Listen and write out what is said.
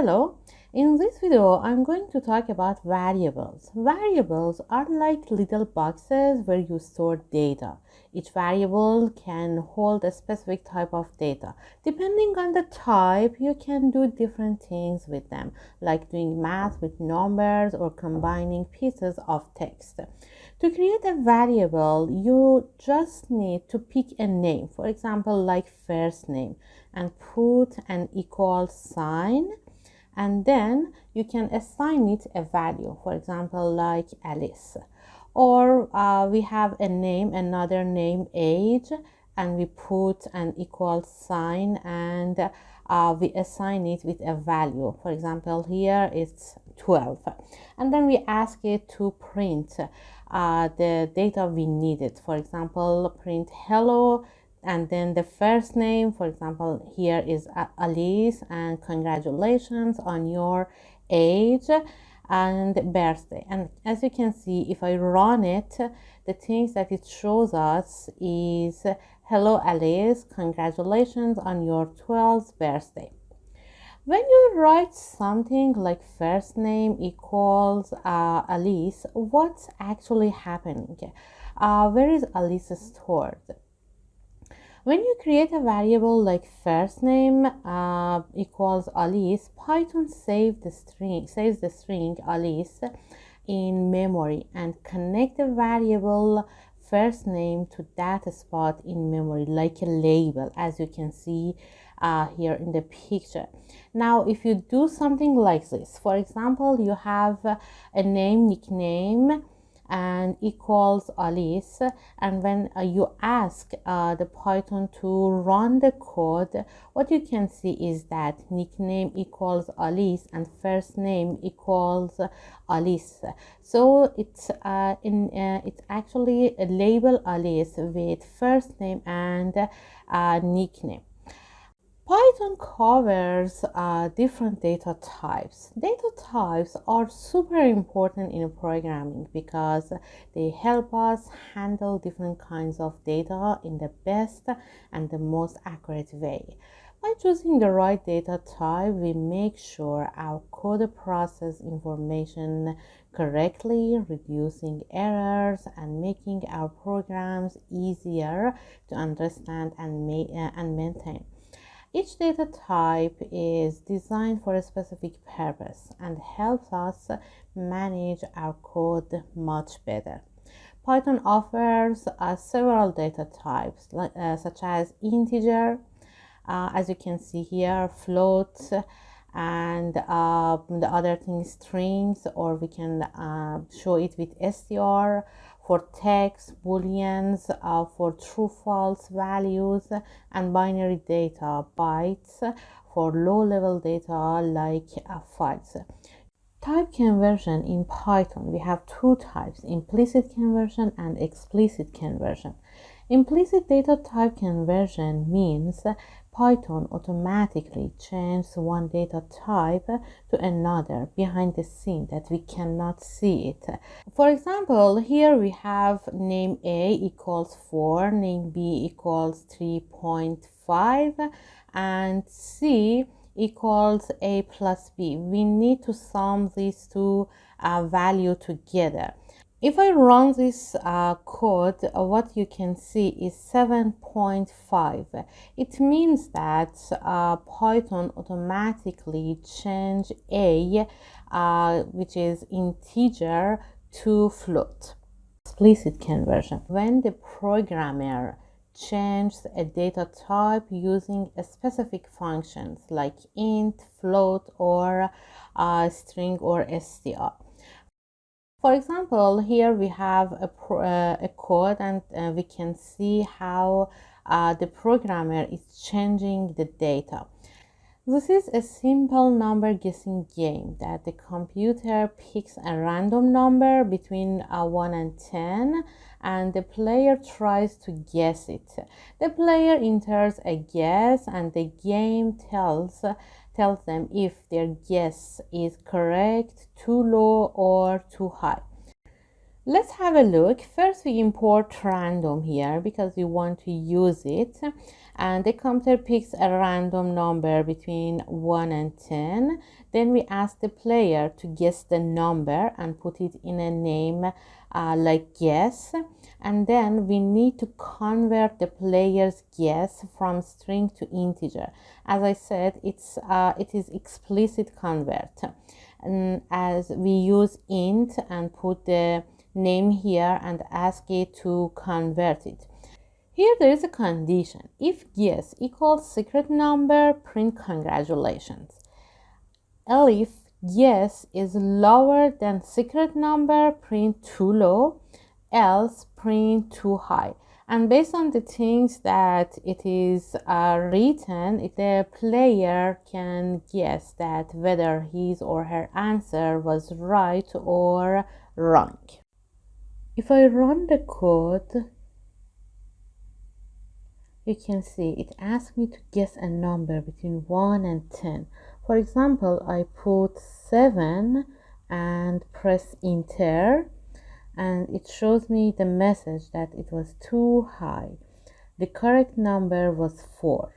Hello, in this video I'm going to talk about variables. Variables are like little boxes where you store data. Each variable can hold a specific type of data. Depending on the type, you can do different things with them, like doing math with numbers or combining pieces of text. To create a variable, you just need to pick a name, for example, like first name, and put an equal sign, and then you can assign it a value, for example, like Alice. Or we have a name, another name, age, and we put an equal sign and we assign it with a value. For example, here it's 12. And then we ask it to print the data we needed. For example, print hello, and then the first name. For example, here is Alice, and congratulations on your age and birthday. And as you can see, if I run it, the things that it shows us is hello Alice, congratulations on your 12th birthday. When you write something like first name equals Alice, what's actually happening? Where is Alice stored? When you create a variable like first name equals Alice, Python saves the string Alice in memory and connect the variable first name to that spot in memory like a label, as you can see here in the picture. Now, if you do something like this, for example, you have a name, nickname, and equals Alice, and when you ask the Python to run the code, what you can see is that nickname equals Alice and first name equals Alice. So it's actually a label Alice with first name and nickname. Python covers different data types. Data types are super important in programming because they help us handle different kinds of data in the best and the most accurate way. By choosing the right data type, we make sure our code processes information correctly, reducing errors and making our programs easier to understand and maintain. Each data type is designed for a specific purpose and helps us manage our code much better. Python offers several data types such as integer, as you can see here, float, and the other thing is strings, or we can show it with str, for text, booleans, for true false values, and binary data, bytes, for low level data like files. Type conversion in Python, we have two types, implicit conversion and explicit conversion. Implicit data type conversion means Python automatically changes one data type to another behind the scene that we cannot see it. For example, here we have name A equals 4, name B equals 3.5, and C equals A plus B. We need to sum these two values together. If I run this code, what you can see is 7.5. It means that Python automatically change A, which is integer, to float. Explicit conversion. When the programmer changes a data type using a specific functions like int, float, or string or str. For example, here we have a code, and we can see how the programmer is changing the data. This is a simple number guessing game that the computer picks a random number between 1 and 10, and the player tries to guess it. The player enters a guess, and the game tells them if their guess is correct, too low, or too high. Let's have a look. First, we import random here because we want to use it. And the computer picks a random number between 1 and 10. Then we ask the player to guess the number and put it in a name like guess. And then we need to convert the player's guess from string to integer. As I said, it is explicit convert. And as we use int and put the name here and ask it to convert it. Here there is a condition. If guess equals secret number, print congratulations. If guess is lower than secret number, print too low, else print too high. And based on the things that it is written, the player can guess that whether his or her answer was right or wrong. If I run the code, you can see it asks me to guess a number between 1 and 10. For example, I put 7 and press enter, and it shows me the message that it was too high. The correct number was 4.